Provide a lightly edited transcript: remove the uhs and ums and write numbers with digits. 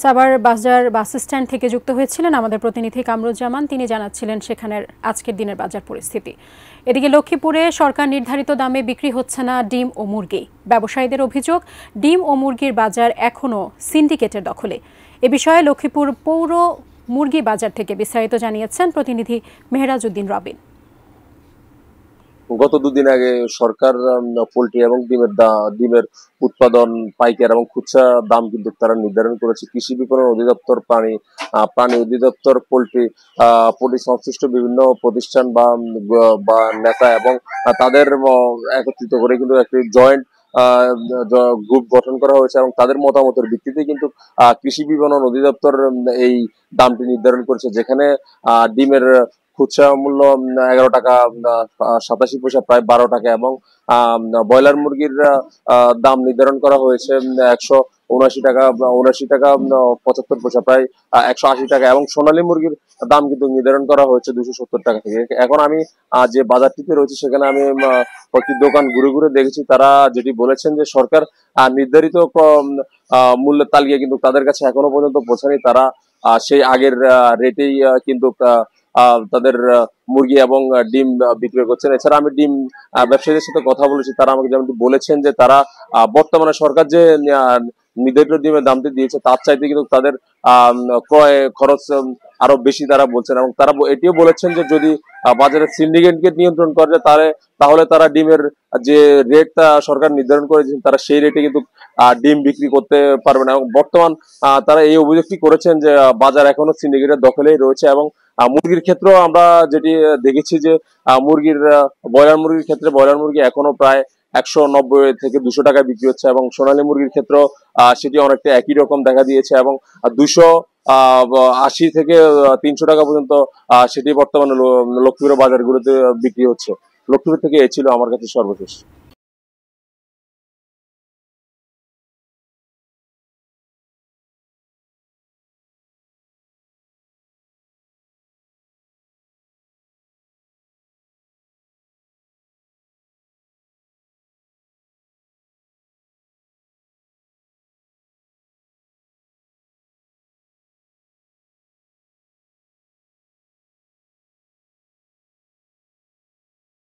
সাভার বাজার bus stand থেকে যুক্ত হয়েছিলেন আমাদের প্রতিনিধি কামরুজ্জামান। তিনি জানাচ্ছিলেন সেখানের আজকের দিনের বাজার পরিস্থিতি। এদিকে লক্ষ্মীপুরে সরকার নির্ধারিত দামে বিক্রি হচ্ছে না ডিম ও মুরগি। ব্যবসায়ীদের অভিযোগ, ডিম ও মুরগির বাজার এখনও সিন্ডিকেটের দখলে। এ বিষয়ে লক্ষ্মীপুর পৌর মুরগি বাজার থেকে বিস্তারিত জানিয়েছেন প্রতিনিধি মেহরাজ উদ্দিন রবিন। গত দুদিন আগে সরকার পোল্ট্রি এবং ডিমের উৎপাদন, পাইকারি এবং খুচরা দাম কিন্তু তারা নির্ধারণ করেছে। কৃষি বিপণন অধিদপ্তর, প্রাণী অধিদপ্তর, পোল্ট্রি সংশ্লিষ্ট বিভিন্ন প্রতিষ্ঠান বা নেতা এবং তাদের একত্রিত করে কিন্তু একটি জয়েন্ট গ্রুপ গঠন করা হয়েছে এবং তাদের মতামতের ভিত্তিতে কিন্তু কৃষি বিপণন অধিদপ্তর এই দামটি নির্ধারণ করেছে, যেখানে ডিমের খুচরা মূল্য 11 টাকা 87 পয়সা, প্রায় 12 টাকা, এবং ব্রয়লার মুরগির দাম নির্ধারণ করা হয়েছে 179 টাকা 75 পয়সা, প্রায় 180 টাকা, এবং সোনালী মুরগির দাম কিন্তু নির্ধারণ করা হয়েছে 270 টাকা থেকে। এখন আমি যে বাজারটিতে রয়েছে সেখানে আমি কয়েকটি দোকান ঘুরে ঘুরে দেখেছি। তারা যেটি বলেছেন যে সরকার নির্ধারিত মূল্যের তালিকা কিন্তু তাদের কাছে এখনো পর্যন্ত পৌঁছায়নি। তারা সেই আগের রেটেই কিন্তু তাদের মুরগি এবং ডিম বিক্রি করছেন। এছাড়া আমি ডিম ব্যবসায়ীদের সাথে কথা বলেছি, তারা আমাকে যেমনটি বলেছেন যে তারা বর্তমানে সরকার যে নির্ধারিত ডিমের দামটি দিয়েছে তার চাইতে কিন্তু তাদের ক্রয় খরচ আরো বেশি তারা বলছেন, এবং তারা এটিও বলেছেন যে যদি বাজারে সিন্ডিকেটকে নিয়ন্ত্রণ করে তাহলে তারা ডিমের যে রেট সরকার নির্ধারণ করেছেন তারা সেই রেটে কিন্তু ডিম বিক্রি করতে পারবে না। এবং বর্তমান তারা এই অভিযোগটি করেছেন যে বাজার এখনো সিন্ডিকেটের দখলেই রয়েছে। এবং মুরগির ক্ষেত্রেও আমরা যেটি দেখেছি যে ব্রয়লার মুরগি এখনো প্রায় 190 থেকে 200 টাকায় বিক্রি হচ্ছে, এবং সোনালী মুরগির ক্ষেত্রেও সেটি অনেকটা একই রকম দেখা দিয়েছে, এবং 280 থেকে 300 টাকা পর্যন্ত সেটি বর্তমানে লক্ষ্মীপুরের বাজারগুলোতে বিক্রি হচ্ছে। লক্ষ্মীপুর থেকে এ ছিল আমার কাছে সর্বশেষ।